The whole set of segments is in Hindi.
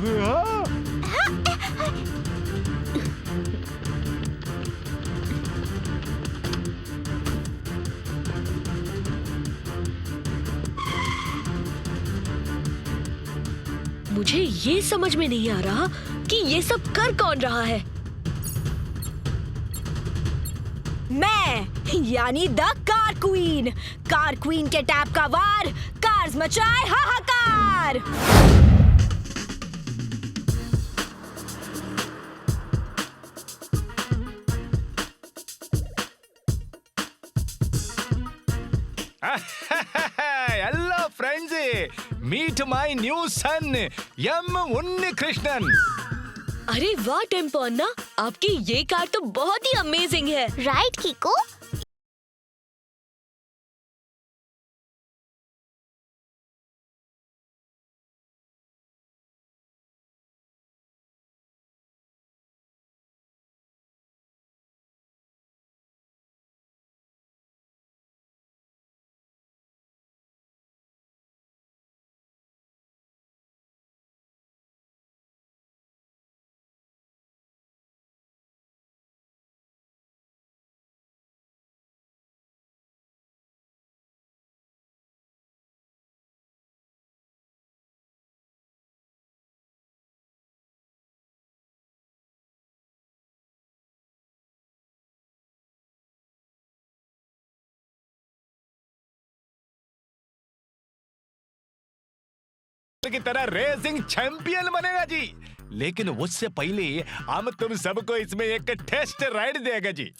मुझे ये समझ में नहीं आ रहा कि ये सब कर कौन रहा है। मैं यानी the car queen. Car queen के टैप का वार, कार्स मचाए हाहाकार। Hello friends, meet my new son, M. Unnikrishnan. अरे वाह टेम्पो अन्ना, आपकी ये कार तो बहुत ही अमेजिंग है। राइट किको। की तरह रेसिंग चैंपियन बनेगा जी। लेकिन उससे पहले हम तुम सबको इसमें एक टेस्ट राइड देगा जी।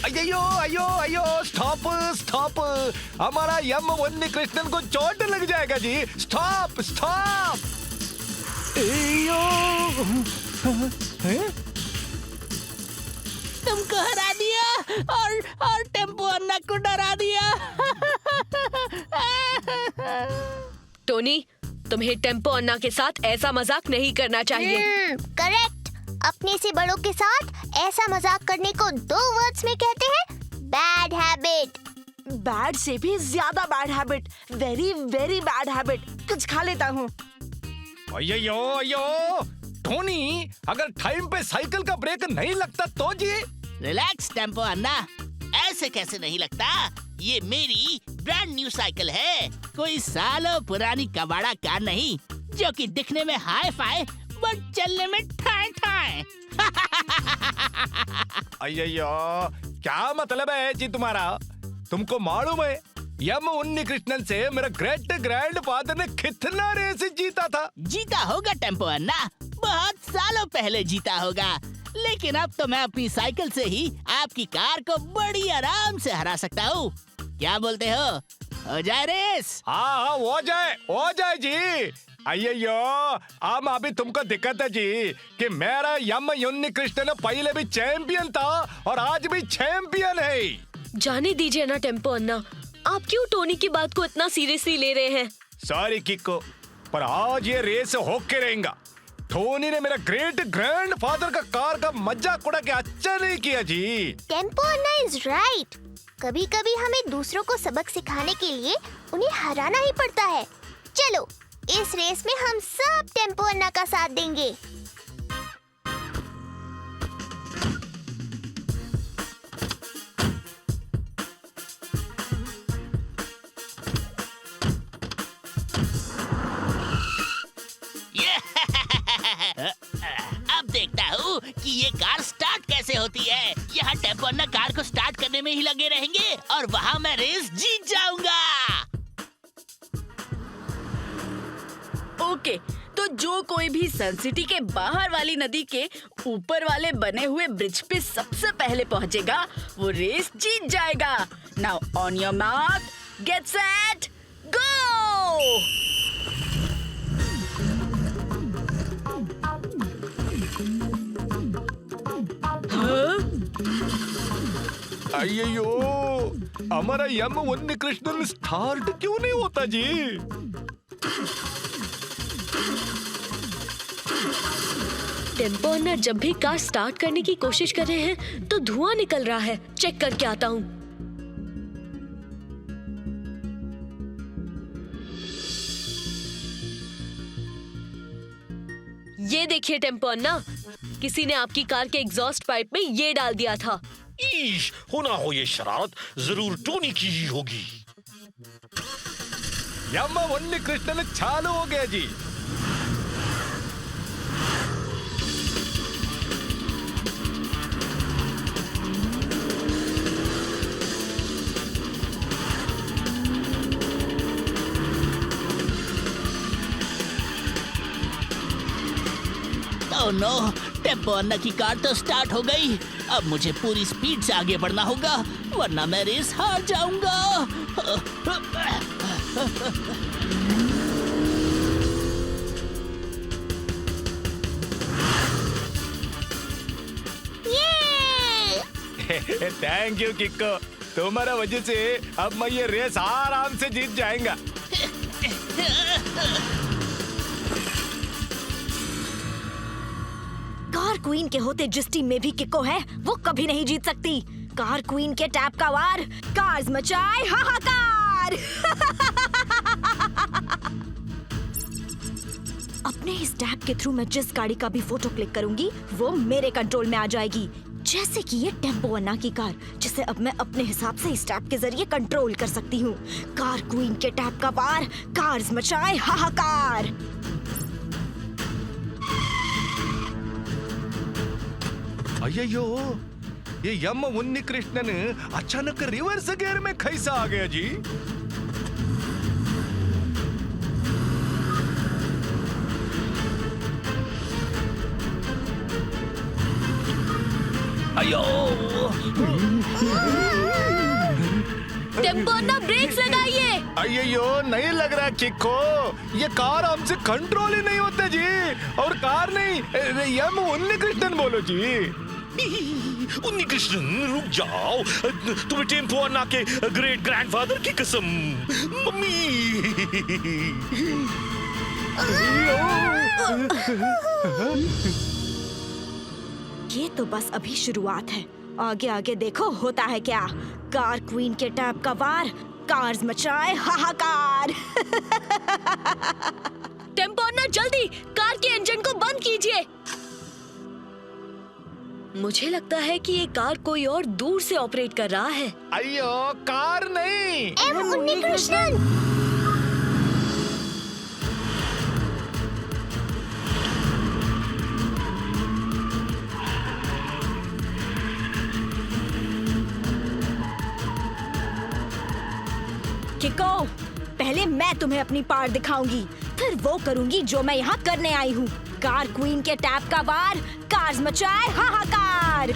अयो अयो अयो, स्टॉप स्टॉप, हमारा यम उन्नीकृष्णन को चोट लग जाएगा जी। Stop stop. तुमको हरा दिया और टेम्पो अन्ना को डरा दिया। टोनी, तुम्हें टेम्पो अन्ना के साथ ऐसा मजाक नहीं करना चाहिए। करेक्ट। अपने से बड़ों के साथ ऐसा मजाक करने को 2 वर्ड्स में कहते हैं बैड हैबिट। बैड से भी ज्यादा bad habit, very very bad habit. कुछ खा लेता हूँ। अयो अयो, टोनी, अगर टाइम पे साइकिल का ब्रेक नहीं लगता तो जी। रिलैक्स टेम्पो अन्ना, ऐसे कैसे नहीं लगता? ये मेरी ब्रांड न्यू साइकिल है, कोई सालों पुरानी कबाड़ा कार नहीं, जो कि दिखने में हाई फाई बट चलने में ठाए ठाए। अयो, क्या मतलब है जी तुम्हारा? तुमको मालूम है यम उन्नीकृष्णन से मेरा ग्रेट ग्रैंड फादर ने कितना रेस जीता था? जीता होगा टेम्पो अन्ना, बहुत सालों पहले जीता होगा, लेकिन अब तो मैं अपनी साइकिल से ही आपकी कार को बड़ी आराम से हरा सकता हूँ। क्या बोलते हो जाए रेस? हाँ, हो जाए जी। अयो, अब अभी तुमको दिक्कत है जी कि मेरा यम उन्नीकृष्णन पहले भी चैंपियन था और आज भी चैंपियन है। जाने दीजिए ना टेम्पो अन्ना, आप क्यों टोनी की बात को इतना सीरियसली ले रहे हैं? सॉरी किको, पर आज ये रेस होके रहेगा। टोनी ने मेरा ग्रेट ग्रैंड फादर का कार का मजाक उड़ा के अच्छा नहीं किया जी। Tempo Anna is right. कभी कभी हमें दूसरों को सबक सिखाने के लिए उन्हें हराना ही पड़ता है। चलो, इस रेस में हम सब टेम्पो अन्ना का साथ देंगे। अब देखता हूँ कि ये कार स्टार्ट कैसे होती है। यहाँ टेम्पो अन्ना कार को स्टार्ट करने में ही लगे रहेंगे और वहाँ मैं रेस जीत जाऊंगा। ओके, तो जो कोई भी सन सिटी के बाहर वाली नदी के ऊपर वाले बने हुए ब्रिज पे सबसे पहले पहुंचेगा, वो रेस जीत जाएगा। Now on your mark, get set, go. अयो, हमारा यम उन्नीकृष्णन स्टार्ट क्यों नहीं होता जी? टेम्पो अन्ना जब भी कार स्टार्ट करने की कोशिश कर रहे हैं तो धुआं निकल रहा है। चेक करके आता हूँ। ये देखिए टेम्पो अन्ना, किसी ने आपकी कार के एग्जॉस्ट पाइप में ये डाल दिया था। ईश, होना हो ये शरारत जरूर टोनी की ही होगी। यम्मा उन्नी कृष्णन चालू हो गया जी। ओह नो, टेम्पो अन्ना की कार तो स्टार्ट हो गई। अब मुझे पूरी स्पीड से आगे बढ़ना होगा, वरना मैं रेस हार जाऊंगा। थैंक यू किक्को, तुम्हारा वजह से अब मैं ये रेस आराम से जीत जाएगा। कार क्वीन के होते जिस टीम में भी किको है वो कभी नहीं जीत सकती। कार क्वीन के टैप का वार, कार्स मचाए हाहाकार। अपने इस टैप के थ्रू मैं जिस गाड़ी का भी फोटो क्लिक करूंगी वो मेरे कंट्रोल में आ जाएगी। जैसे कि ये टेम्पो अन्ना की कार, जिसे अब मैं अपने हिसाब से इस टैप के जरिए कंट्रोल कर सकती हूँ। कार क्वीन के टैप का वार, कार्स मचाए हाहाकार। अय्यो, ये यम उन्नी कृष्णन अचानक रिवर्स गियर में कैसा आ गया जी? अयो, टेम्पो अन्ना ब्रेक्स लगाइए। अय्यो, नहीं लग रहा किक्को, ये कार हमसे कंट्रोल ही नहीं होता जी। और कार नहीं, यम उन्नी कृष्णन बोलो जी। उन्नी कृष्णन रुक जाओ, तुम्हें टेम्पो अन्ना के ग्रेट ग्रैंडफादर की कसम। मम्मी। ये तो बस अभी शुरुआत है, आगे आगे देखो होता है क्या। कार क्वीन के टैप का वार, कार्स मचाए हाहाकार। टेम्पो अन्ना जल्दी कार के इंजन को बंद कीजिए। मुझे लगता है कि ये कार कोई और दूर से ऑपरेट कर रहा है। अय्यो, कार नहीं, एम उन्नी कृष्णन। किको, पहले मैं तुम्हें अपनी पावर दिखाऊंगी, फिर वो करूंगी जो मैं यहाँ करने आई हूँ। कार क्वीन के टैप का वार, कार्स मचाए हाहाकार।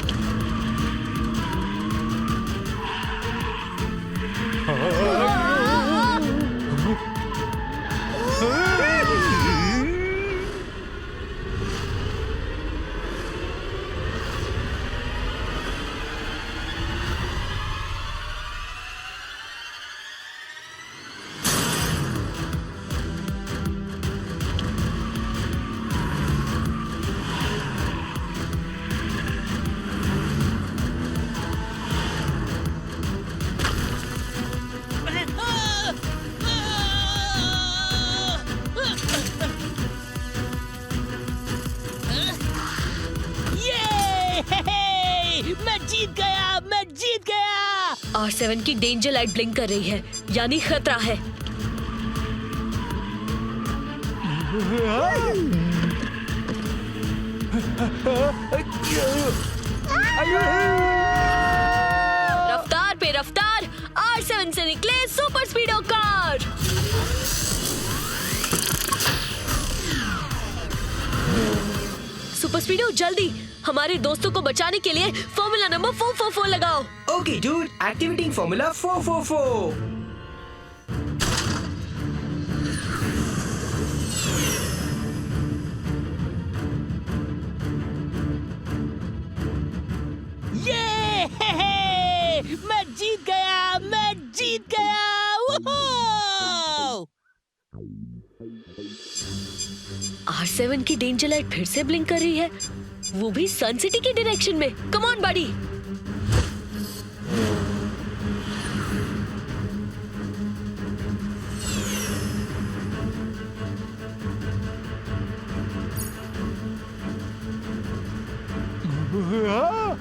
मैं जीत गया, मैं जीत गया। R7 की डेंजर लाइट ब्लिंक कर रही है, यानी खतरा है। रफ्तार पे रफ्तार, R7 से निकले सुपर स्पीडो कार। सुपर स्पीडो जल्दी हमारे दोस्तों को बचाने के लिए फॉर्मूला नंबर 444 लगाओ। Okay, dude, activating Formula 444. मैं जीत गया, मैं जीत गया। R7 की डेंजर लाइट फिर से ब्लिंक कर रही है, वो भी सन सिटी की डायरेक्शन में। कम ऑन बडी।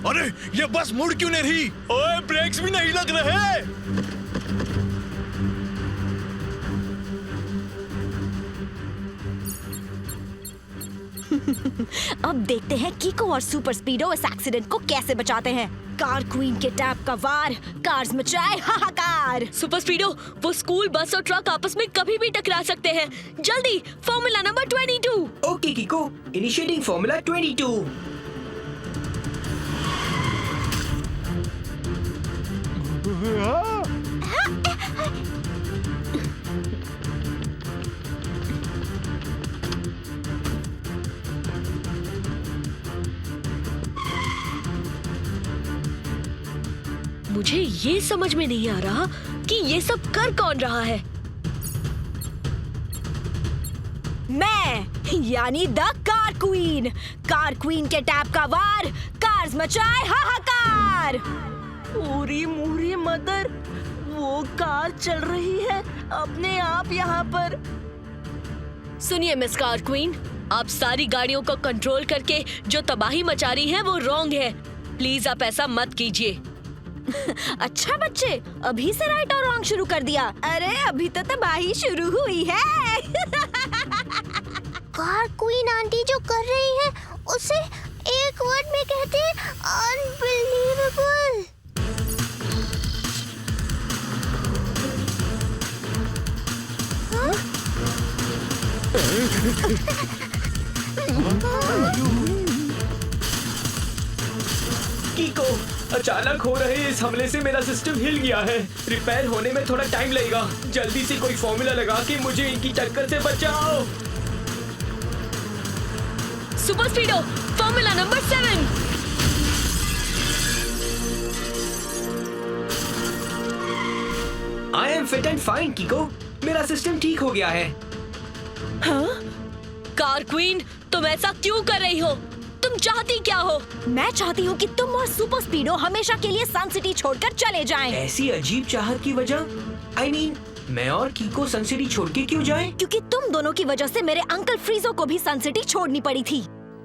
अरे ये बस मुड़ क्यों नहीं रही? ओए ब्रेक्स भी नहीं लग रहे। अब देखते हैं कीको और सुपर स्पीडो इस एक्सीडेंट को कैसे बचाते हैं। कार क्वीन के टैप का वार, कार्स मचाए हाहाकार। सुपर स्पीडो, वो स्कूल बस और ट्रक आपस में कभी भी टकरा सकते हैं। जल्दी formula number 22। Okay कीको, initiating formula 22। मुझे ये समझ में नहीं आ रहा कि ये सब कर कौन रहा है। मैं यानी the car queen. Car queen के टैप का वार, कार्स मचाए हाहाकार। पूरी मूरी मदर, वो कार चल रही है अपने आप यहाँ पर। सुनिए मिस कार क्वीन, आप सारी गाड़ियों को कंट्रोल करके जो तबाही मचा रही हैं वो रॉन्ग है। प्लीज आप ऐसा मत कीजिए। अच्छा बच्चे, अभी से राइट और रॉन्ग शुरू कर दिया। अरे अभी तो तबाही शुरू हुई है। कार क्वीन आंटी जो कर रही है उसे एक वर्ड में कहते हैं अनबिलीवेबल। कीको, अचानक हो रहे इस हमले से मेरा सिस्टम हिल गया है। रिपेयर होने में थोड़ा टाइम लगेगा। जल्दी से कोई फॉर्मूला लगा के मुझे इनकी टक्कर से बचाओ। Super स्पीडो, formula number 7। I am fit and fine कीको, मेरा सिस्टम ठीक हो गया है। कार क्वीन, तुम ऐसा क्यों कर रही हो? तुम चाहती क्या हो? मैं चाहती हूँ कि तुम और सुपर स्पीडो हमेशा के लिए सन सिटी छोड़कर चले जाएं। ऐसी अजीब चाहत की वजह? I mean, मैं और कीको सन सिटी छोड़ के क्यों जाएं? क्योंकि तुम दोनों की वजह से मेरे अंकल फ्रीजो को भी सन सिटी छोड़नी पड़ी थी।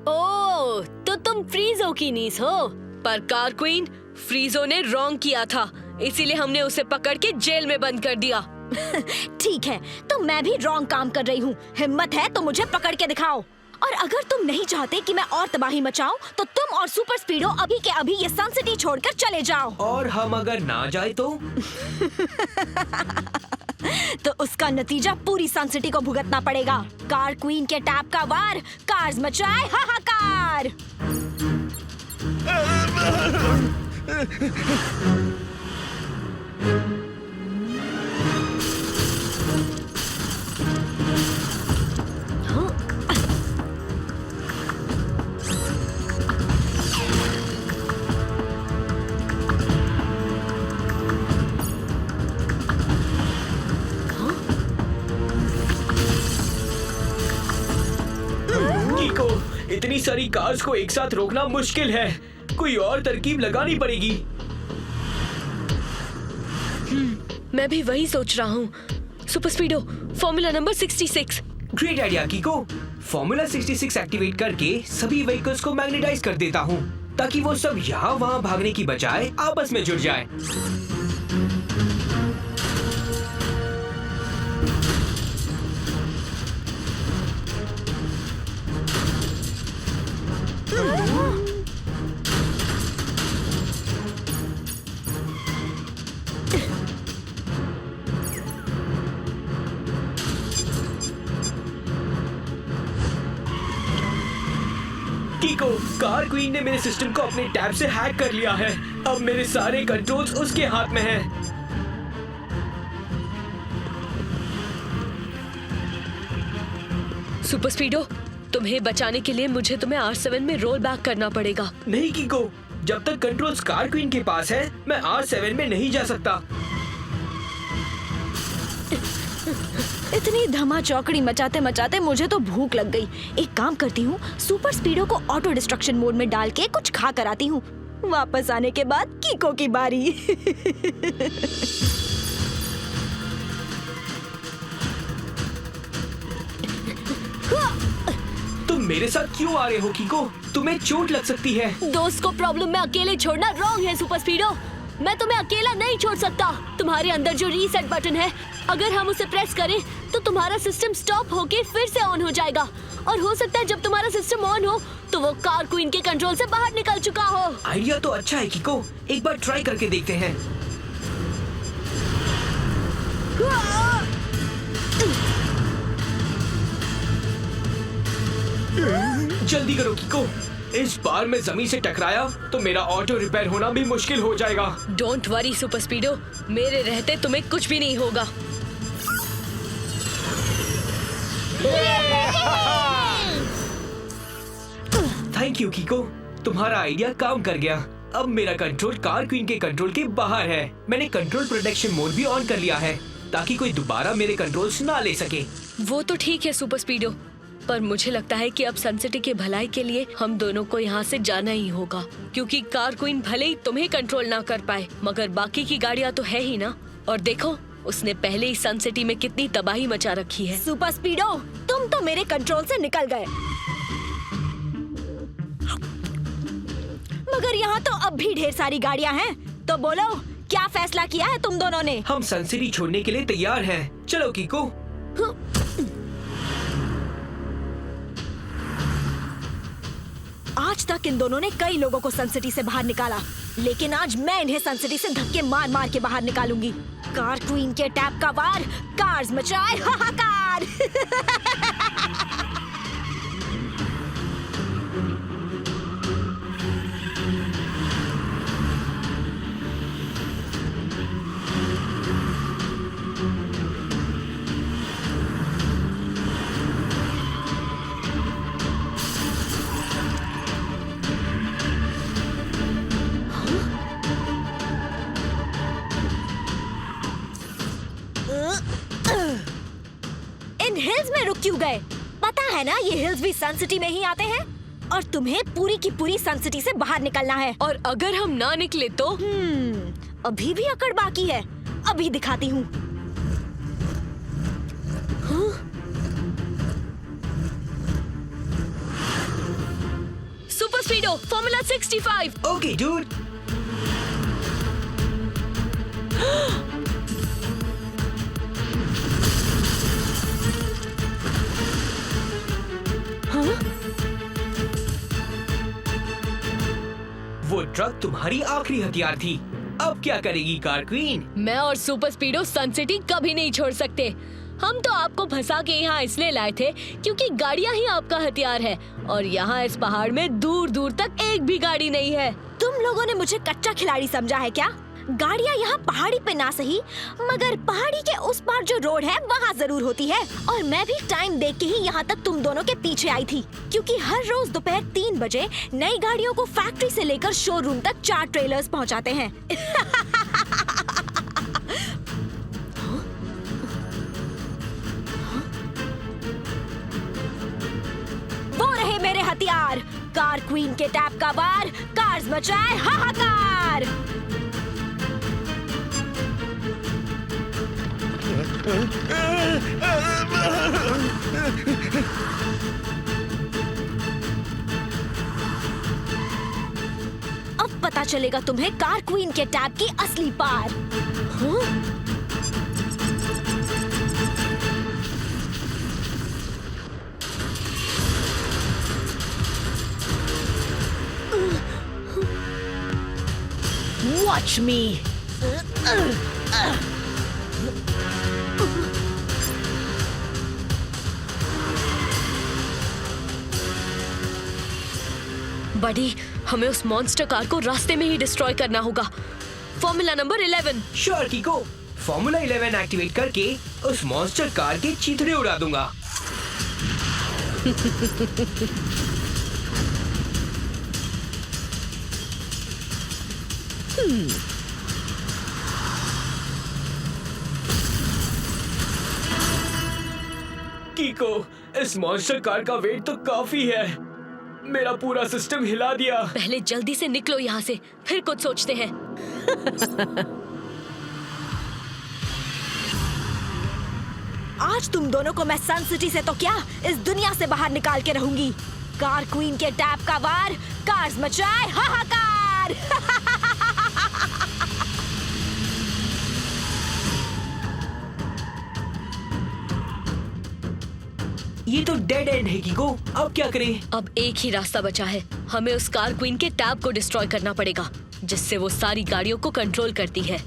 ओह, तो तुम फ्रीजो की नीस हो। पर कार क्वीन, फ्रीजो ने रॉन्ग किया था, इसीलिए हमने उसे पकड़ के जेल में बंद कर दिया। ठीक है, तो मैं भी रॉन्ग काम कर रही हूँ। हिम्मत है तो मुझे पकड़ के दिखाओ। और अगर तुम नहीं चाहते कि मैं और तबाही मचाऊं, तो तुम और सुपर स्पीडो अभी के अभी ये सन सिटी छोड़कर चले जाओ। और हम अगर ना जाए तो? तो उसका नतीजा पूरी सन सिटी को भुगतना पड़ेगा। कार क्वीन के टैप का वार, कार्स मचाए हाहाकार। इतनी सारी कार्स को एक साथ रोकना मुश्किल है। कोई और तरकीब लगानी पड़ेगी। मैं भी वही सोच रहा हूँ। Super स्पीडो, formula number 66। Great idea Kiko. Formula 66 activate करके सभी व्हीकल्स को मैग्नेटाइज कर देता हूँ, ताकि वो सब यहाँ वहाँ भागने की बजाय आपस में जुड़ जाए। कीको, कार क्वीन ने मेरे सिस्टम को अपने टैब से हैक कर लिया है। अब मेरे सारे कंट्रोल्स उसके हाथ में हैं। सुपर स्पीडो, तुम्हें बचाने के लिए मुझे तुम्हें R7 में रोल बैक करना पड़ेगा। नहीं कीको, जब तक कंट्रोल्स कार क्वीन के पास है, मैं R7 में नहीं जा सकता। इतनी धमा चौकड़ी मचाते मचाते मुझे तो भूख लग गई। एक काम करती हूँ, सुपर स्पीडो को ऑटो डिस्ट्रक्शन मोड में डाल के कुछ खा कर आती हूँ। वापस आने के बाद कीको की बारी। तुम मेरे साथ क्यों आ रहे हो कीको? तुम्हें चोट लग सकती है। दोस्त को प्रॉब्लम में अकेले छोड़ना रॉन्ग है सुपर स्पीडो। मैं तुम्हें अकेला नहीं छोड़ सकता। तुम्हारे अंदर जो रीसेट बटन है, अगर हम उसे प्रेस करें तो तुम्हारा सिस्टम स्टॉप होके फिर से ऑन हो जाएगा। और हो सकता है जब तुम्हारा सिस्टम ऑन हो तो वो कार क्वीन के कंट्रोल से बाहर निकल चुका हो। आइडिया तो अच्छा है कीको, एक बार ट्राई करके देखते हैं। जल्दी करो कीको, इस बार मैं जमीन से टकराया तो मेरा ऑटो रिपेयर होना भी मुश्किल हो जाएगा। डोंट वरी सुपर स्पीडो, मेरे रहते तुम्हें कुछ भी नहीं होगा। थैंक यू कीको, तुम्हारा आइडिया काम कर गया। अब मेरा कंट्रोल कार क्वीन के कंट्रोल के बाहर है। मैंने कंट्रोल प्रोटेक्शन मोड भी ऑन कर लिया है ताकि कोई दोबारा मेरे कंट्रोल्स ना ले सके। वो तो ठीक है सुपर स्पीडो, पर मुझे लगता है कि अब सनसिटी के भलाई के लिए हम दोनों को यहाँ से जाना ही होगा, क्योंकि कार क्वीन भले ही तुम्हें कंट्रोल ना कर पाए, मगर बाकी की गाड़ियाँ तो है ही ना। और देखो, उसने पहले ही सनसिटी में कितनी तबाही मचा रखी है। सुपर स्पीडो, तुम तो मेरे कंट्रोल से निकल गए, मगर यहाँ तो अब भी ढेर सारी गाड़ियाँ हैं। तो बोलो, क्या फैसला किया है तुम दोनों ने? हम सनसिटी छोड़ने के लिए तैयार हैं। चलो कीको। आज तक इन दोनों ने कई लोगों को सनसिटी से बाहर निकाला, लेकिन आज मैं इन्हें सनसिटी से धक्के मार मार के बाहर निकालूंगी। कार क्वीन के टैप का वार, कार्स मचाए हाहाकार। इन हिल्स में रुक क्यों गए? पता है ना, ये हिल्स भी सन सिटी में ही आते हैं और तुम्हें पूरी की पूरी सन सिटी से बाहर निकलना है। और अगर हम ना निकले तो? अभी भी अकड़ बाकी है, अभी दिखाती हूँ। Super स्पीडो, formula 65। Okay dude. वो ट्रक तुम्हारी आखिरी हथियार थी। अब क्या करेगी कार क्वीन? मैं और सुपर स्पीडो सन सिटी कभी नहीं छोड़ सकते। हम तो आपको फंसा के यहाँ इसलिए लाए थे क्योंकि गाड़ियाँ ही आपका हथियार है, और यहाँ इस पहाड़ में दूर दूर तक एक भी गाड़ी नहीं है। तुम लोगों ने मुझे कच्चा खिलाड़ी समझा है क्या? गाड़ियाँ यहाँ पहाड़ी पे ना सही, मगर पहाड़ी के उस पार जो रोड है वहाँ जरूर होती है। और मैं भी टाइम देख के ही यहाँ तक तुम दोनों के पीछे आई थी, क्योंकि हर रोज दोपहर 3 बजे नई गाड़ियों को फैक्ट्री से लेकर शोरूम तक 4 ट्रेलर्स पहुँचाते हैं। वो रहे मेरे हथियार, कार क्वीन के टैप का वार, कार्स मचाए हाहाकार। अब पता चलेगा तुम्हें कार क्वीन के टैप की असली पार। Watch me. बडी, हमें उस मॉन्स्टर कार को रास्ते में ही डिस्ट्रॉय करना होगा। Formula number 11। Sure कीको, formula 11 activate करके उस मॉन्स्टर कार के चीथड़े उड़ा दूंगा। कीको, इस मॉन्स्टर कार का वेट तो काफी है। मेरा पूरा सिस्टम हिला दिया। पहले जल्दी से निकलो यहाँ से, फिर कुछ सोचते हैं। आज तुम दोनों को मैं सन सिटी से तो क्या, इस दुनिया से बाहर निकाल के रहूंगी। कार क्वीन के टैप का वार, कार्स मचाए हाहाकार। ये तो डेड एंड है कीको, अब क्या करें? अब एक ही रास्ता बचा है, हमें उस कार क्वीन के टैब को डिस्ट्रॉय करना पड़ेगा, जिससे वो सारी गाड़ियों को कंट्रोल करती है।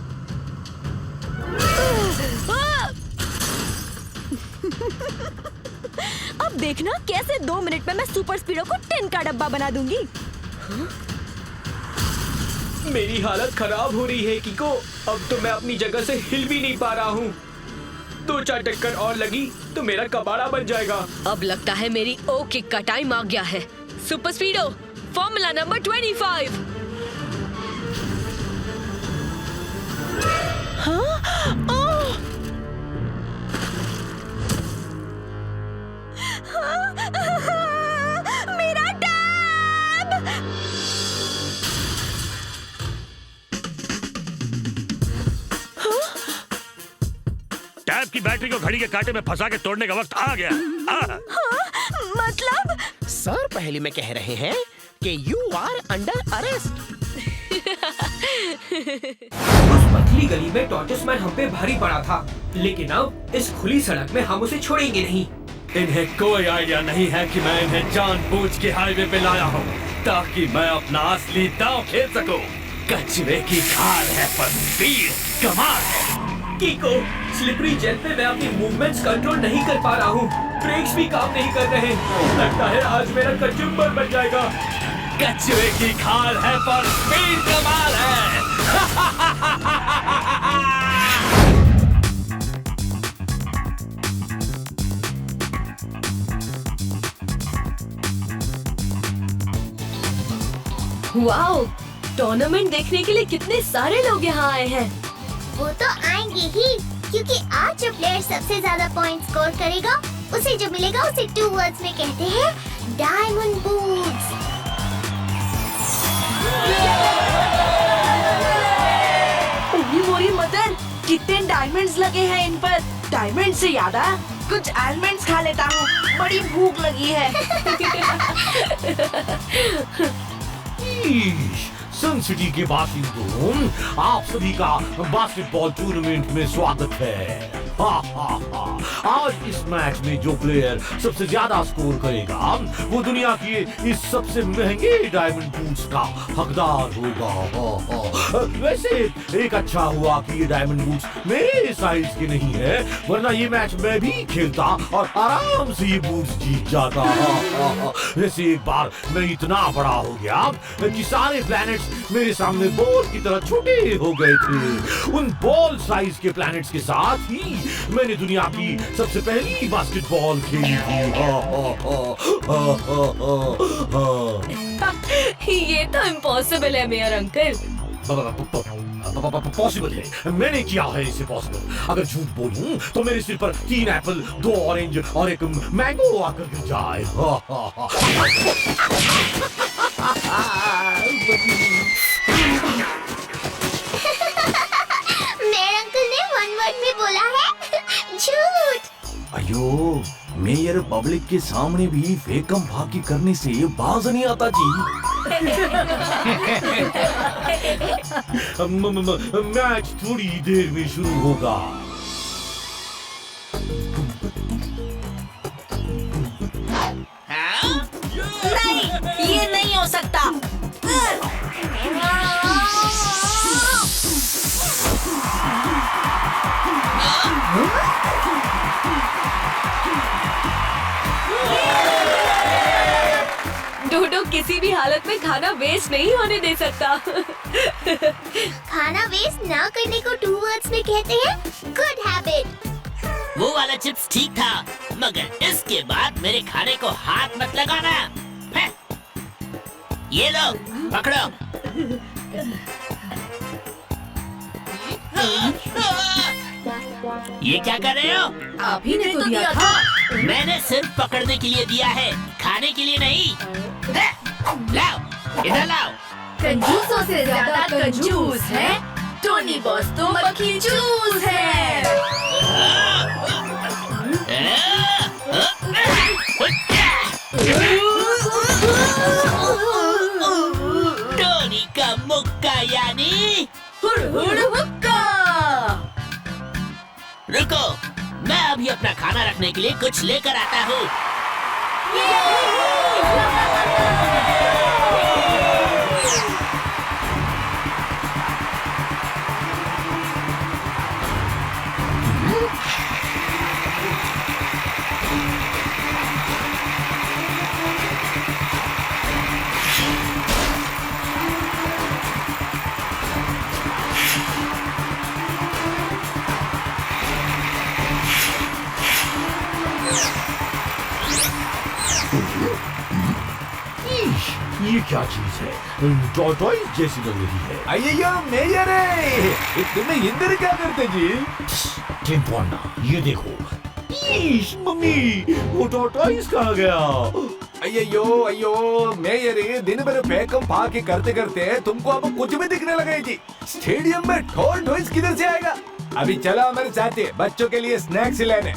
अब देखना कैसे 2 मिनट में मैं सुपर स्पीडो को टिन का डब्बा बना दूंगी। मेरी हालत खराब हो रही है कीको, अब तो मैं अपनी जगह से हिल भी नहीं पा रहा हूँ। 2-4 टक्कर और लगी तो मेरा कबाड़ा बन जाएगा। अब लगता है मेरी ओ किक का टाइम आ गया है। Super स्पीडो formula number 25। मेरा टैब! टैब की बैटरी को घड़ी के कांटे में फंसा के तोड़ने का वक्त आ गया। मतलब सर, पहले में कह रहे हैं कि यू आर अंडर अरेस्ट। उस पतली गली में टॉर्टोइस मैन हम पे भारी पड़ा था, लेकिन अब इस खुली सड़क में हम उसे छोड़ेंगे नहीं। इन्हें कोई आइडिया नहीं है कि मैं इन्हें जानबूझ के हाईवे पे लाया हूँ ताकि मैं अपना असली दांव खेल सकूं। कचरे की खाल है पर स्पीड कमाल है। कीको, स्लिपरी जेल पे मैं अपनी मूवमेंट्स कंट्रोल नहीं कर पा रहा हूँ। ब्रेक्स भी काम नहीं कर रहे। लगता है आज मेरा कचुम्बर बन जाएगा। कचरे की खाल है पर स्पीड कमाल है। वाओ, टूर्नामेंट देखने के लिए कितने सारे लोग यहाँ आए हैं। वो तो आएंगे ही, क्योंकि आज जो प्लेयर सबसे ज्यादा पॉइंट स्कोर करेगा उसे जो मिलेगा उसे 2 वर्ड्स में कहते हैं डायमंड बूट्स। मोरी मदर, कितने डायमंड्स लगे हैं इन पर। डायमंड से याद आया, कुछ आलमंड्स खा लेता हूँ, बड़ी भूख लगी है। सन सिटी के बासिंदों, आप सभी का बास्केटबॉल टूर्नामेंट में स्वागत है। आज इस मैच में जो प्लेयर सबसे ज्यादा स्कोर करेगा वो दुनिया के इस सबसे महंगे डायमंड बूट्स का हकदार होगा। वैसे एक अच्छा हुआ कि ये डायमंड बूट्स मेरे साइज के नहीं है, वरना ये मैच मैं भी खेलता और आराम से ये बूट्स जीत जाता। वैसे एक बार मैं इतना बड़ा हो गया कि सारे प्लैनेट्स मेरे सामने बॉल की तरह छोटे हो गए थे। उन बॉल साइज के प्लैनेट्स के साथ ही मैंने दुनिया की सबसे पहली बास्केटबॉल खेली थी। ये तो इम्पॉसिबल है मेयर अंकल। पॉसिबल है, मैंने किया है इसे पॉसिबल। अगर झूठ बोलूं तो मेरे सिर पर 3 एप्पल, 2 ऑरेंज और 1 मैंगो आकर गिर जाए। मेरे अंकल ने 1 वर्ड में बोला है झूठ। अयो, मेयर पब्लिक के सामने भी फेकम फाकी करने से बाज नहीं आता जी। मैच थोड़ी देर में शुरू होगा। नहीं, ये नहीं हो सकता। डोडो किसी भी हालत में खाना वेस्ट नहीं होने दे सकता। खाना वेस्ट ना करने को 2 वर्ड्स में कहते हैं गुड हैबिट। वो वाला चिप्स ठीक था, मगर इसके बाद मेरे खाने को हाथ मत लगाना। हैं? ये लो, पकड़ो। ये क्या कर रहे हो? आप ही ने तो दिया था। मैंने सिर्फ पकड़ने के लिए दिया है, खाने के लिए नहीं। लाओ, इधर लाओ। कंजूसों से ज्यादा कंजूस है टोनी बॉस, तो मक्खी चूस है। टोनी का मुक्का यानी हुड़ हुक्का। रुको, मैं अभी अपना खाना रखने के लिए कुछ लेकर आता हूँ। ये क्या चीज है? टॉर्टोइस जैसी लग रही है। अय्यो मेयर है, तुमने इधर क्या करते जी? टेम्पो अन्ना, ये देखो। ईश, मम्मी, वो टॉर्टोइस कहाँ गया? अय्यो मेयर, दिन भर बैकअप भाग करते करते तुमको अब कुछ भी दिखने लगा है जी। स्टेडियम में टॉर्टोइस किधर से आएगा? अभी चलो हमारे साथ, बच्चों के लिए स्नैक्स लेने।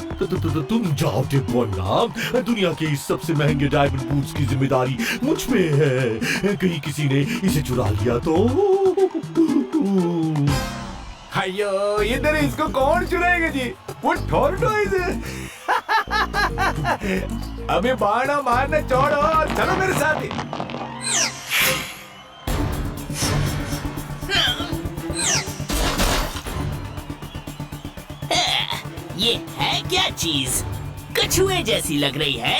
तुम जाओ टेम्पो अन्ना, दुनिया के इस सबसे महंगे डायमंड बूट्स की जिम्मेदारी मुझ पे है। कहीं किसी ने इसे चुरा लिया तो? अयो, इधर इसको कौन चुराएगा जी? वो टॉर्टोइस है। अभी बहाना मारना छोड़ो, चलो मेरे साथ ही। ये है क्या चीज? कछुए जैसी लग रही है।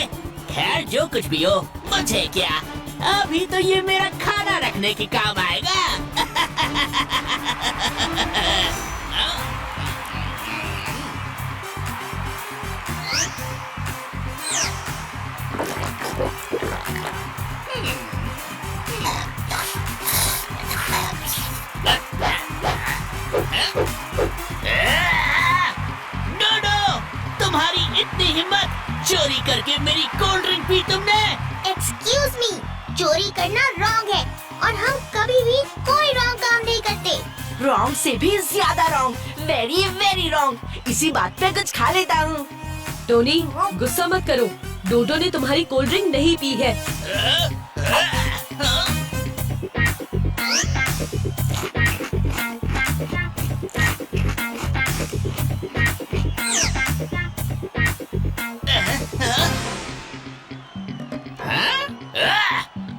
खैर जो कुछ भी हो, मुझे क्या, अभी तो ये मेरा खाना रखने के काम आएगा। तुम्हारी इतनी हिम्मत, चोरी करके मेरी कोल्ड ड्रिंक पी तुमने? एक्सक्यूज मी, चोरी करना रॉन्ग है और हम कभी भी कोई रॉन्ग काम नहीं करते। रॉन्ग से भी ज्यादा रॉन्ग, वेरी वेरी रॉन्ग। इसी बात पे कुछ खा लेता हूँ। टोनी, गुस्सा मत करो, डोडो ने तुम्हारी कोल्ड ड्रिंक नहीं पी है।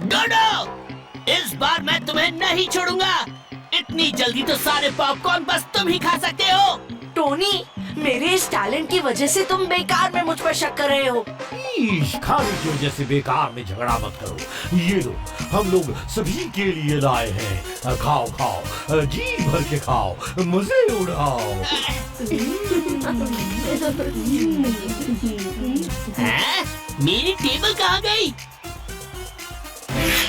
डोडो, इस बार मैं तुम्हें नहीं छोड़ूंगा। इतनी जल्दी तो सारे पॉपकॉर्न बस तुम ही खा सकते हो। टोनी, मेरे इस टैलेंट की वजह से तुम बेकार में मुझ पर शक कर रहे हो। खाने की वजह से बेकार में झगड़ा मत करो। ये लो, हम लोग सभी के लिए लाए हैं। खाओ खाओ, जी भर के खाओ, मजे उड़ाओ। मेरी टेबल कहाँ गई?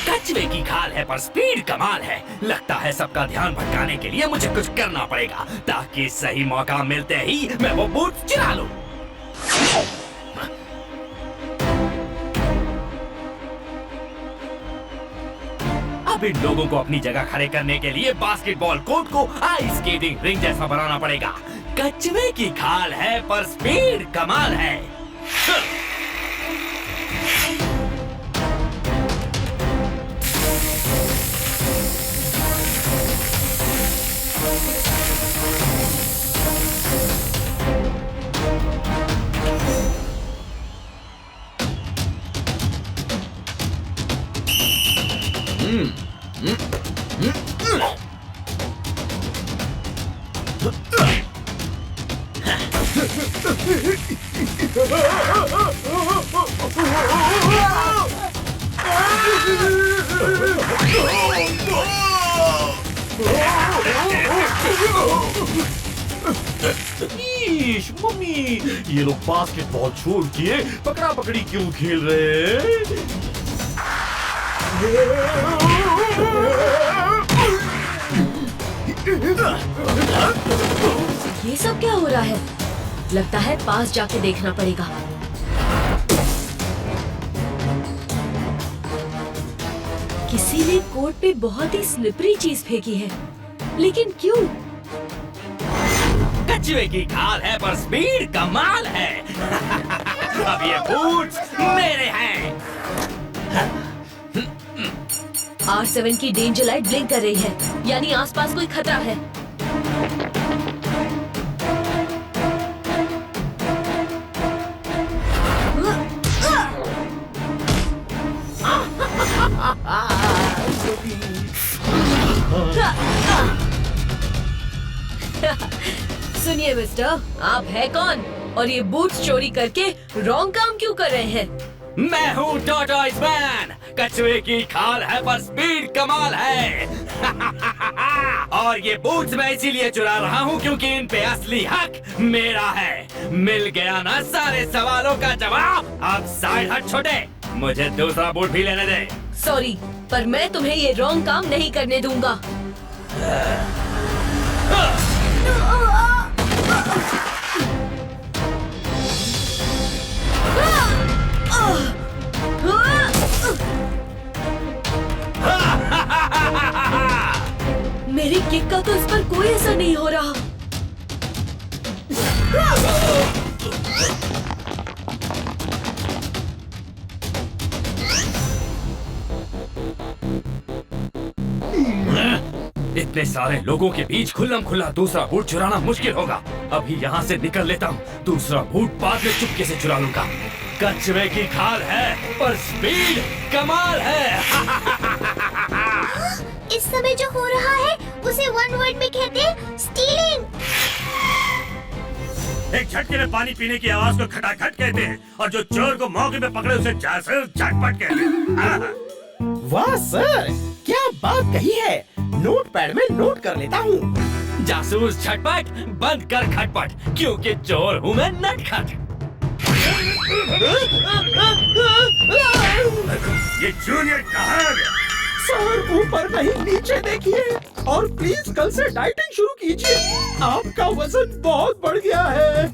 कछुए की खाल है पर स्पीड कमाल है। लगता है सबका ध्यान भटकाने के लिए मुझे कुछ करना पड़ेगा, ताकि सही मौका मिलते ही मैं वो बूट चुरा लूं। अब इन लोगों को अपनी जगह खड़े करने के लिए बास्केटबॉल कोर्ट को आइस स्केटिंग रिंग जैसा बनाना पड़ेगा। कछुए की खाल है पर स्पीड कमाल है। मम्मी, ये लोग बास्केटबॉल छोड़ के पकड़ा पकड़ी क्यों खेल रहे हैं? ये सब क्या हो रहा है? लगता है पास जाके देखना पड़ेगा। किसी ने कोर्ट पे बहुत ही स्लिपरी चीज फेंकी है, लेकिन क्यों? कछुए की खाल है पर स्पीड कमाल है। अब ये बूट्स मेरे हैं। R7 की डेंजर लाइट ब्लिंक कर रही है, यानी आसपास कोई खतरा है। सुनिए मिस्टर, आप है कौन और ये बूट्स चोरी करके रॉन्ग काम क्यों कर रहे हैं? मैं हूँ टॉर्टोइस मैन। कछुए की खाल है पर स्पीड कमाल है। और ये बूट्स मैं इसीलिए चुरा रहा हूँ क्योंकि इन पे असली हक मेरा है। मिल गया ना सारे सवालों का जवाब। अब साइड हट छोटे, मुझे दूसरा बूट भी लेने दे। सॉरी, पर मैं तुम्हें ये रॉन्ग काम नहीं करने दूंगा। मेरी किक का तो इस पर कोई असर नहीं हो रहा। इतने सारे लोगों के बीच खुल्लम खुल्ला दूसरा बूट चुराना मुश्किल होगा। अभी यहाँ से निकल लेता हूँ, दूसरा बूट बाद में चुपके से चुरा लूंगा। कछुए की खाल है पर स्पीड कमाल है। इस समय जो हो रहा है उसे वन वर्ड में कहते हैं स्टीलिंग। एक झटके में पानी पीने की आवाज को खटाखट कहते हैं और जो चोर को मौके पे पकड़े उसे जासूस झटपट कहते हैं। वाह सर, क्या बात कही है। नोटपैड में नोट कर लेता हूँ। जासूस झटपट, बंद कर खटपट, क्योंकि चोर हूँ मैं नटखट। ये जूनियर कहाँ गया? सर ऊपर नहीं नीचे देखिए, और प्लीज कल से डाइटिंग शुरू कीजिए। आपका वजन बहुत बढ़ गया है।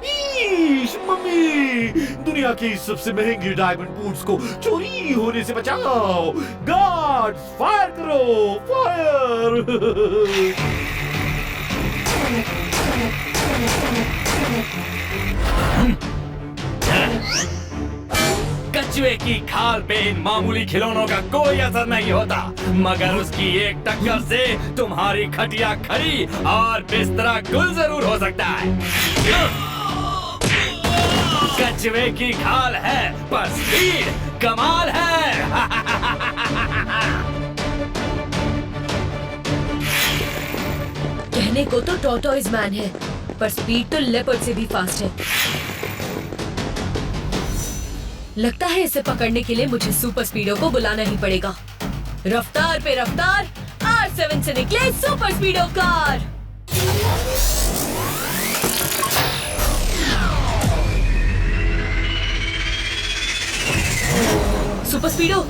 ईश, मम्मी, दुनिया की सबसे महंगी डायमंड बूट्स को चोरी होने से बचाओ। गार्ड्स, फायर करो, फायर। कछुए की खाल पे इन मामूली खिलौनों का कोई असर नहीं होता, मगर उसकी एक टक्कर से तुम्हारी खटिया खड़ी और बिस्तरा गुल जरूर हो सकता है। कछुए की खाल है पर स्पीड कमाल है। कहने को तो टॉर्टोइस मैन है, पर स्पीड तो लेपर्ड से भी फास्ट है। लगता है इसे पकड़ने के लिए मुझे सुपर स्पीडो को बुलाना ही पड़ेगा। रफ्तार पे रफ्तार, R7 से निकले सुपर स्पीडो कार। सुपर स्पीडो,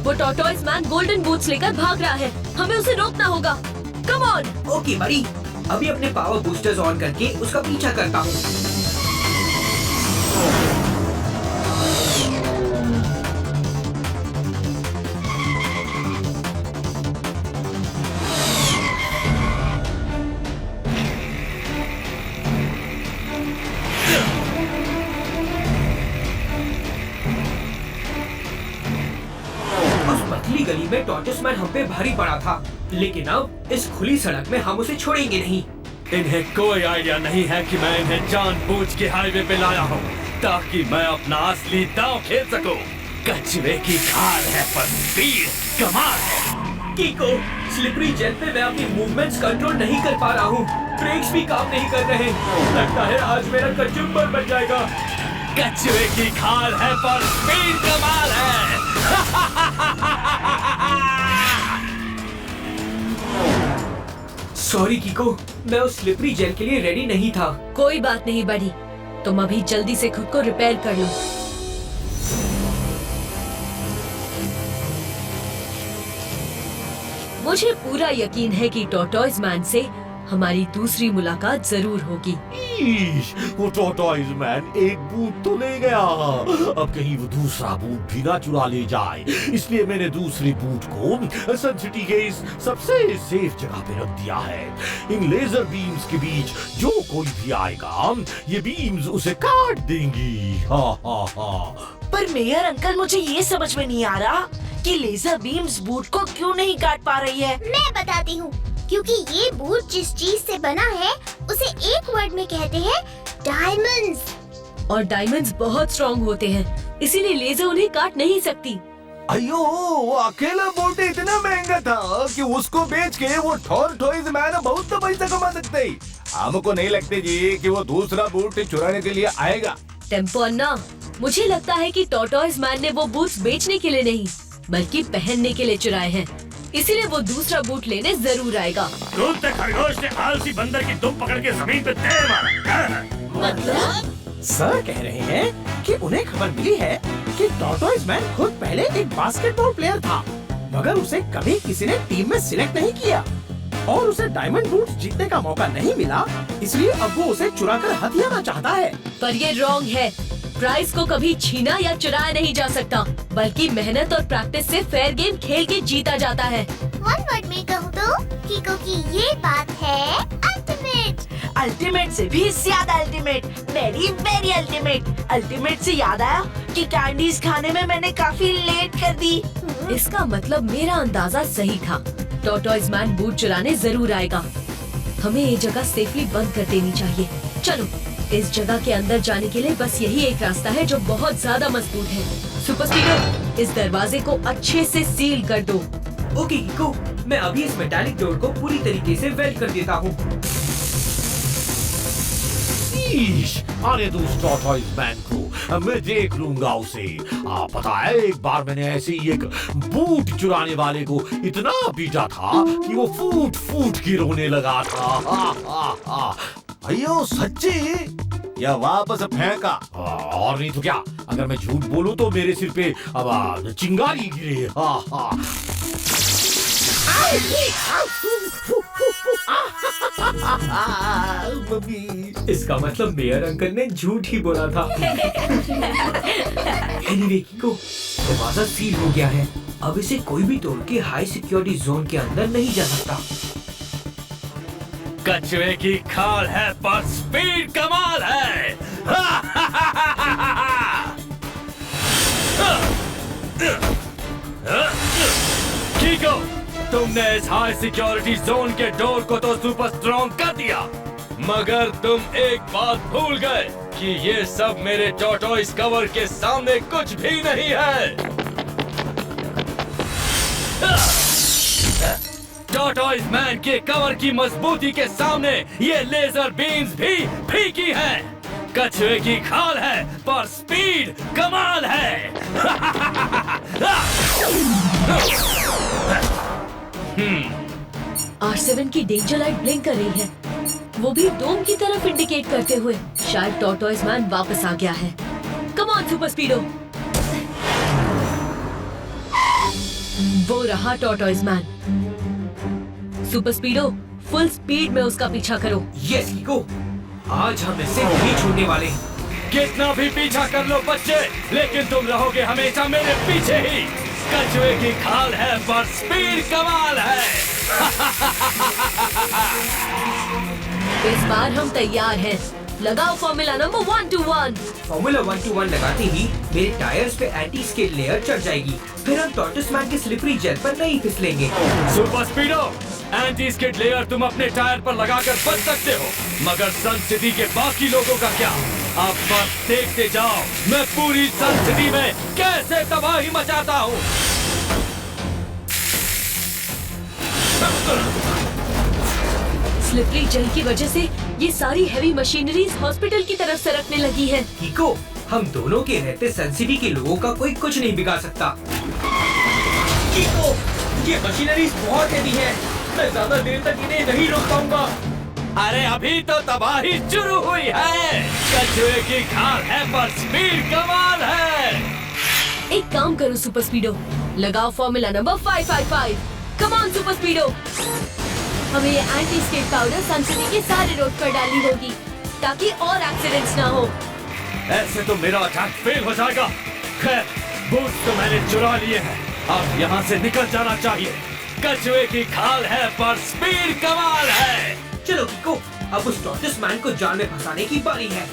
वो टॉर्टोइस मैन गोल्डन बूट्स लेकर भाग रहा है, हमें उसे रोकना होगा। Come on. ओके बड़ी, अभी अपने पावर बूस्टर्स ऑन करके उसका पीछा करता हूँ। गली में टॉर्टोइस मैन हम पे भारी पड़ा था, लेकिन अब इस खुली सड़क में हम उसे छोड़ेंगे नहीं। इन्हें कोई आइडिया नहीं है कि मैं इन्हें जानबूझ के हाईवे पे लाया हूँ ताकि मैं अपना असली दांव खेल सकूं। कछुए की खाल है पर स्पीड कमाल है। कीको, स्लिपरी जेल पे मैं अपनी मूवमेंट्स कंट्रोल नहीं कर पा रहा हूँ, ब्रेक्स भी काम नहीं कर रहे। लगता है आज मेरा कचुम्बर बन जाएगा। कछुए की खाल है पर स्पीड कमाल है। सॉरी कीको, मैं उस स्लिपरी जेल के लिए रेडी नहीं था। कोई बात नहीं बड़ी, तुम अभी जल्दी से खुद को रिपेयर कर लो। मुझे पूरा यकीन है कि टॉर्टोइस मैन से हमारी दूसरी मुलाकात जरूर होगी। ईश, वो टॉर्टोइज मैन एक बूट तो ले गया। अब कहीं वो दूसरा बूट भी ना चुरा ले जाए, इसलिए मैंने दूसरी बूट को सन सिटी के इस सबसे सेफ जगह पे रख दिया है। इन लेजर बीम्स के बीच जो कोई भी आएगा, ये बीम्स उसे काट देंगी। हा हा हा। पर मेयर अंकल, मुझे ये समझ में नहीं आ रहा कि लेजर बीम्स बूट को क्यों नहीं काट पा रही है। मैं बताती हूँ, क्योंकि ये बूट जिस चीज से बना है उसे एक वर्ड में कहते हैं डायमंड्स। और डायमंड्स बहुत स्ट्रॉन्ग होते हैं, इसीलिए लेजर उन्हें काट नहीं सकती। अयो, वो अकेला बूट इतना महंगा था कि उसको बेच के वो टॉर्टोइज मैन बहुत पैसा कमा सकते। हमको नहीं लगते जी कि वो दूसरा बूट चुराने के लिए आएगा। टेम्पो अन्ना, मुझे लगता है कि टॉर्टोइज मैन ने वो बूट्स बेचने के लिए नहीं, बल्कि पहनने के लिए चुराए हैं। इसीलिए वो दूसरा बूट लेने जरूर आएगा। कुत्ते खरगोश ने आलसी बंदर की दुम पकड़ के जमीन पे तय मारा। मतलब? सर कह रहे हैं कि उन्हें खबर मिली है कि टॉर्टोइज मैन खुद पहले एक बास्केटबॉल प्लेयर था, मगर उसे कभी किसी ने टीम में सिलेक्ट नहीं किया और उसे डायमंड बूट्स जीतने का मौका नहीं मिला, इसलिए अब वो उसे चुराकर हथियाना चाहता है। पर ये रॉन्ग है। प्राइज को कभी छीना या चुराया नहीं जा सकता, बल्कि मेहनत और प्रैक्टिस से फेयर गेम खेल के जीता जाता है। वन वर्ड में कहूँ तो कीको की ये बात है अल्टीमेट। अल्टीमेट से भी ज्यादा ultimate, very very ultimate. Ultimate से याद आया कि कैंडीज खाने में मैंने काफी लेट कर दी। इसका मतलब मेरा अंदाजा सही था। टॉर्टोइज मैन बूट चुराने जरूर आएगा। हमें ये जगह सेफली बंद कर देनी चाहिए। चलो, इस जगह के अंदर जाने के लिए बस यही एक रास्ता है जो बहुत ज्यादा मजबूत है। सुपर स्पीडर, इस दरवाजे को अच्छे से सील कर दो। ओके कीको, मैं अभी इस मेटालिक डोर को पूरी तरीके से वेल्ड कर देता हूँ। ईश, आने दो उस टॉर्टोइज मैन को, मैं देख लूंगा उसे। पता है, एक बार मैंने ऐसे ही एक बूट चुराने वाले को इतना पीटा था कि वो फूट फूट के रोने लगा था। हा हा हा। अयो सच्ची? या वापस फेंका? और नहीं तो क्या, अगर मैं झूठ बोलूं तो मेरे सिर पे अब चिंगारी गिरे। हा हा। इसका मतलब मेयर अंकल ने झूठ ही बोला था। एनीवे कीको, दरवाजा सील हो गया है। अब इसे कोई भी तोड़ के हाई सिक्योरिटी जोन के अंदर नहीं जा सकता। कछुए की खाल है पर स्पीड कमाल है। कीको, तुमने इस हाई सिक्योरिटी जोन के डोर को तो सुपर स्ट्रॉन्ग कर दिया, मगर तुम एक बात भूल गए कि ये सब मेरे टॉर्टोइज कवर के सामने कुछ भी नहीं है। टॉर्टोइज मैन के कवर की मजबूती के सामने ये लेजर बीम्स भी फीकी हैं। कछुए की खाल है पर स्पीड कमाल है। R7 की डेंजर लाइट ब्लिंक कर रही है, वो भी डोम की तरफ इंडिकेट करते हुए। शायद टॉर्टोइज मैन वापस आ गया है। कम ऑन सुपर स्पीडो। वो रहा tortoise man. Super स्पीडो, full speed में उसका पीछा करो। यस कीको, आज हम इसे नहीं छोड़ने वाले। कितना भी पीछा कर लो बच्चे, लेकिन तुम रहोगे हमेशा मेरे पीछे ही। कछुए की खाल है पर स्पीड कमाल है। इस बार हम तैयार हैं। लगाओ फॉर्मूला नंबर 121। फॉर्मूला 121 लगाते ही मेरे टायर्स पे एंटी स्किड लेयर चढ़ जाएगी, फिर हम टॉर्टोइज मैन के स्लिपरी जेल पर नहीं फिसलेंगे। सुपर स्पीडो, एंटी स्किड लेयर तुम अपने टायर पर लगाकर बच सकते हो, मगर सन सिटी के बाकी लोगों का क्या? अब बस देखते जाओ मैं पूरी सन सिटी में कैसे तबाही मचाता हूँ। स्लिपरी जेल की वजह से ये सारी हैवी मशीनरीज हॉस्पिटल की तरफ सरकने लगी है। कीको, हम दोनों के रहते सन सिटी के लोगों का कोई कुछ नहीं बिगाड़ सकता। कीको, ये मशीनरीज बहुत हैवी है, मैं ज्यादा देर तक इन्हें नहीं रोक पाऊंगा। अरे अभी तो तबाही शुरू हुई है। कछुए की खाल है पर स्पीड कमाल है। एक काम करो सुपर स्पीडो, लगाओ formula number 555। Come on Super Speedo. हमें ये anti skid powder Sun City के सारे रोड पर डालनी होगी। ताकि और एक्सीडेंट्स ना हो। ऐसे तो मेरा अटैक फेल हो जाएगा। खैर, बूट्स तो मैंने चुरा लिए हैं, अब यहाँ से निकल जाना चाहिए। कछुए की खाल है पर स्पीड कमाल है। चलो कीको, अब उस टॉर्टोइस मैन को जाल में फंसाने की बारी है।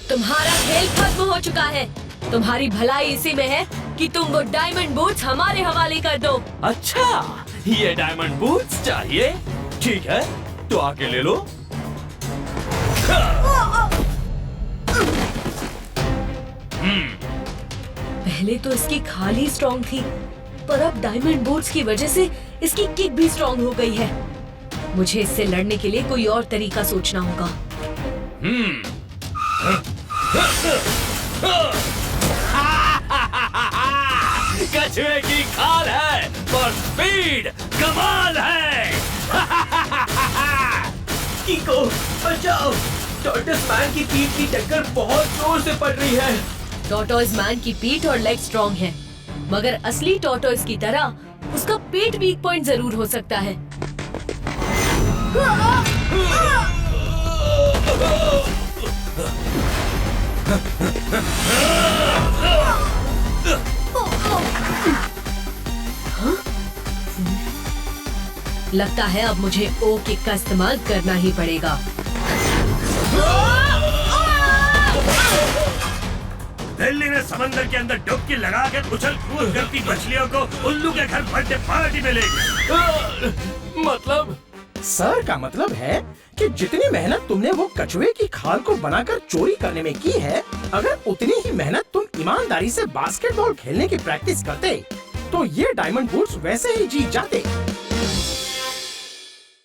तुम्हारा खेल खत्म हो चुका है। तुम्हारी भलाई इसी में है कि तुम वो डायमंड बूट्स हमारे हवाले कर दो। अच्छा, ये डायमंड बूट्स चाहिए? ठीक है, तो आके ले लो। पहले तो इसकी खाल ही स्ट्रॉन्ग थी, पर अब डायमंड बूट्स की वजह से इसकी किक भी स्ट्रॉन्ग हो गई है। मुझे इससे लड़ने के लिए कोई और तरीका सोचना होगा। कछुए की खाल है पर स्पीड कमाल है। कीको, बचाओ! टॉर्टोइस मैन की पीठ की टक्कर बहुत जोर से पड़ रही है। टॉर्टोइस मैन की पीठ और लेग स्ट्रॉन्ग है, मगर असली टॉर्टोइस की तरह उसका पेट वीक पॉइंट जरूर हो सकता है। लगता है अब मुझे ओ किक का इस्तेमाल करना ही पड़ेगा। दिल्ली में समंदर के अंदर डुबकी लगा के उछल कूद करती मछलियों को उल्लू के घर बर्थडे पार्टी मिलेगी। मतलब सर का मतलब है कि जितनी मेहनत तुमने वो कछुए की खाल को बनाकर चोरी करने में की है, अगर उतनी ही मेहनत तुम ईमानदारी से बास्केटबॉल खेलने की प्रैक्टिस करते, तो ये डायमंड बूट्स वैसे ही जीत जाते।